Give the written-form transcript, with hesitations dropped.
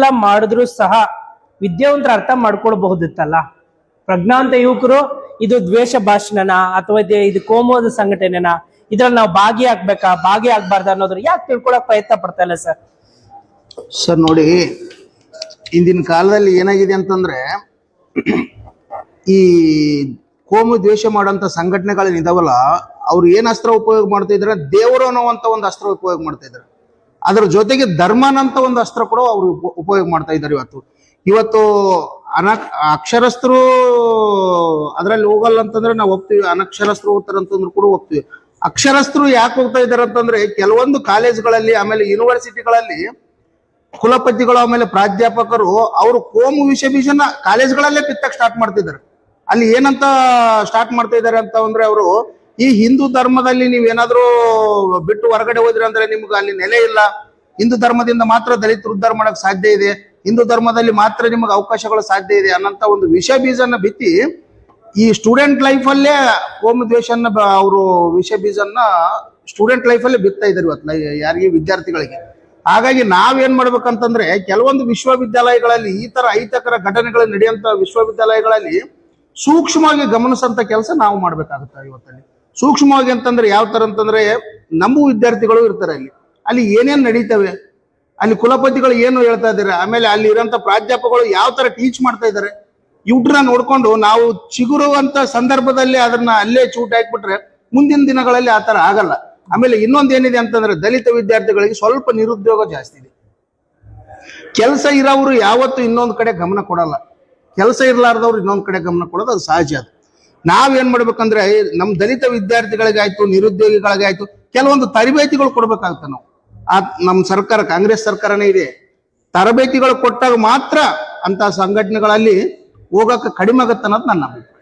ಇಷ್ಟೆಲ್ಲ ಮಾಡಿದ್ರು ಸಹ ವಿದ್ಯಾವಂತರ ಅರ್ಥ ಮಾಡ್ಕೊಳ್ಬಹುದಿತ್ತಲ್ಲ. ಪ್ರಜ್ಞಾವಂತ ಯುವಕರು ಇದು ದ್ವೇಷ ಭಾಷಣನ ಅಥವಾ ಇದು ಕೋಮುವಾದ ಸಂಘಟನೆನ, ಇದ್ರಲ್ಲಿ ನಾವು ಭಾಗಿಯಾಗಬಾರ್ದ ಅನ್ನೋದ್ರ ಯಾಕೆ ತಿಳ್ಕೊಳಕ್ ಪ್ರಯತ್ನ ಪಡ್ತಾ ಇಲ್ಲ ಸರ್? ಸರ್ ನೋಡಿ, ಇಂದಿನ ಕಾಲದಲ್ಲಿ ಏನಾಗಿದೆ ಅಂತಂದ್ರೆ, ಈ ಕೋಮು ದ್ವೇಷ ಮಾಡೋಂಥ ಸಂಘಟನೆಗಳೇನಿದಾವಲ್ಲ, ಅವ್ರು ಏನ್ ಅಸ್ತ್ರ ಉಪಯೋಗ ಮಾಡ್ತಾ ಇದಾರೆ, ದೇವರು ಅನ್ನೋವಂಥ ಒಂದು ಅಸ್ತ್ರ ಉಪಯೋಗ ಮಾಡ್ತಾ ಇದ್ದಾರೆ. ಅದ್ರ ಜೊತೆಗೆ ಧರ್ಮನಂತ ಒಂದು ಅಸ್ತ್ರ ಕೂಡ ಅವರು ಉಪಯೋಗ ಮಾಡ್ತಾ ಇದ್ದಾರೆ. ಇವತ್ತು ಅಕ್ಷರಸ್ಥರು ಅದ್ರಲ್ಲಿ ಹೋಗಲ್ಲ ಅಂತಂದ್ರೆ ನಾವು ಒಪ್ತೀವಿ, ಅನಕ್ಷರಸ್ಥರು ಹೋಗ್ತಾರಂತಂದ್ರು ಕೂಡ ಒಪ್ತೀವಿ. ಅಕ್ಷರಸ್ಥರು ಯಾಕೆ ಹೋಗ್ತಾ ಇದ್ದಾರೆ ಅಂತಂದ್ರೆ, ಕೆಲವೊಂದು ಕಾಲೇಜ್ಗಳಲ್ಲಿ ಆಮೇಲೆ ಯೂನಿವರ್ಸಿಟಿಗಳಲ್ಲಿ ಕುಲಪತಿಗಳು ಆಮೇಲೆ ಪ್ರಾಧ್ಯಾಪಕರು ಅವರು ಕೋಮು ವಿಷ ಬೀಜನ ಕಾಲೇಜ್ಗಳಲ್ಲೇ ಬಿತ್ತಕ್ ಸ್ಟಾರ್ಟ್ ಮಾಡ್ತಿದ್ದಾರೆ. ಅಲ್ಲಿ ಏನಂತ ಸ್ಟಾರ್ಟ್ ಮಾಡ್ತಾ ಇದ್ದಾರೆ ಅಂತ ಅಂದ್ರೆ, ಅವರು ಈ ಹಿಂದೂ ಧರ್ಮದಲ್ಲಿ ನೀವೇನಾದ್ರೂ ಬಿಟ್ಟು ಹೊರಗಡೆ ಹೋದ್ರಿ ಅಂದ್ರೆ ನಿಮ್ಗೆ ಅಲ್ಲಿ ನೆಲೆ ಇಲ್ಲ, ಹಿಂದೂ ಧರ್ಮದಿಂದ ಮಾತ್ರ ದಲಿತರು ಉದ್ಧಾರ ಮಾಡಕ್ ಸಾಧ್ಯ ಇದೆ, ಹಿಂದೂ ಧರ್ಮದಲ್ಲಿ ಮಾತ್ರ ನಿಮಗೆ ಅವಕಾಶಗಳು ಸಾಧ್ಯ ಇದೆ ಅನ್ನಂತ ಒಂದು ವಿಷ ಬೀಜನ ಬಿತ್ತಿ ಈ ಸ್ಟೂಡೆಂಟ್ ಲೈಫ್ ಅಲ್ಲೇ ಕೋಮು ದ್ವೇಷನ ಅವರು ವಿಷ ಬೀಜನ್ನ ಸ್ಟೂಡೆಂಟ್ ಲೈಫ್ ಅಲ್ಲೇ ಬಿತ್ತಾ ಇದ್ದಾರೆ ಇವತ್ತು ಯಾರಿಗೆ, ವಿದ್ಯಾರ್ಥಿಗಳಿಗೆ. ಹಾಗಾಗಿ ನಾವೇನ್ ಮಾಡ್ಬೇಕಂತಂದ್ರೆ, ಕೆಲವೊಂದು ವಿಶ್ವವಿದ್ಯಾಲಯಗಳಲ್ಲಿ ಈ ತರ ಅಹಿತಕರ ಘಟನೆಗಳು ನಡೆಯುವಂತ ವಿಶ್ವವಿದ್ಯಾಲಯಗಳಲ್ಲಿ ಸೂಕ್ಷ್ಮವಾಗಿ ಗಮನಿಸಂತ ಕೆಲಸ ನಾವು ಮಾಡ್ಬೇಕಾಗುತ್ತೆ. ಇವತ್ತಲ್ಲಿ ಸೂಕ್ಷ್ಮವಾಗಿ ಅಂತಂದ್ರೆ ಯಾವ ತರ ಅಂತಂದ್ರೆ, ನಮ್ಮ ವಿದ್ಯಾರ್ಥಿಗಳು ಇರ್ತಾರೆ ಅಲ್ಲಿ ಏನೇನ್ ನಡೀತವೆ, ಅಲ್ಲಿ ಕುಲಪತಿಗಳು ಏನು ಹೇಳ್ತಾ ಇದ್ದಾರೆ, ಆಮೇಲೆ ಅಲ್ಲಿ ಇರೋಂಥ ಪ್ರಾಧ್ಯಾಪಕರು ಯಾವ ತರ ಟೀಚ್ ಮಾಡ್ತಾ ಇದ್ದಾರೆ, ಇವ್ರನ್ನ ನೋಡ್ಕೊಂಡು ನಾವು ಚಿಗುರುವಂತ ಸಂದರ್ಭದಲ್ಲಿ ಅದನ್ನ ಅಲ್ಲೇ ಚೂಟ್ ಹಾಕ್ಬಿಟ್ರೆ ಮುಂದಿನ ದಿನಗಳಲ್ಲಿ ಆ ತರ ಆಗಲ್ಲ. ಆಮೇಲೆ ಇನ್ನೊಂದು ಏನಿದೆ ಅಂತಂದ್ರೆ, ದಲಿತ ವಿದ್ಯಾರ್ಥಿಗಳಿಗೆ ಸ್ವಲ್ಪ ನಿರುದ್ಯೋಗ ಜಾಸ್ತಿ ಇದೆ. ಕೆಲಸ ಇರೋರು ಯಾವತ್ತು ಇನ್ನೊಂದು ಕಡೆ ಗಮನ ಕೊಡಲ್ಲ, ಕೆಲಸ ಇರ್ಲಾರ್ದವ್ರು ಇನ್ನೊಂದು ಕಡೆ ಗಮನ ಕೊಡೋದು ಅದು ಸಹಜ. ಅದು ನಾವೇನ್ ಮಾಡ್ಬೇಕಂದ್ರೆ, ನಮ್ಮ ದಲಿತ ವಿದ್ಯಾರ್ಥಿಗಳಿಗಾಯ್ತು ನಿರುದ್ಯೋಗಿಗಳಿಗಾಯ್ತು ಕೆಲವೊಂದು ತರಬೇತಿಗಳು ಕೊಡ್ಬೇಕಾಗುತ್ತೆ. ನಾವು ನಮ್ಮ ಸರ್ಕಾರ, ಕಾಂಗ್ರೆಸ್ ಸರ್ಕಾರನೇ ಇದೆ, ತರಬೇತಿಗಳು ಕೊಟ್ಟಾಗ ಮಾತ್ರ ಅಂತ ಸಂಘಟನೆಗಳಲ್ಲಿ ಹೋಗಕ್ಕೆ ಕಡಿಮೆ ಆಗತ್ತೆ ಅನ್ನೋದು ನನ್ನ ಅಭಿಪ್ರಾಯ.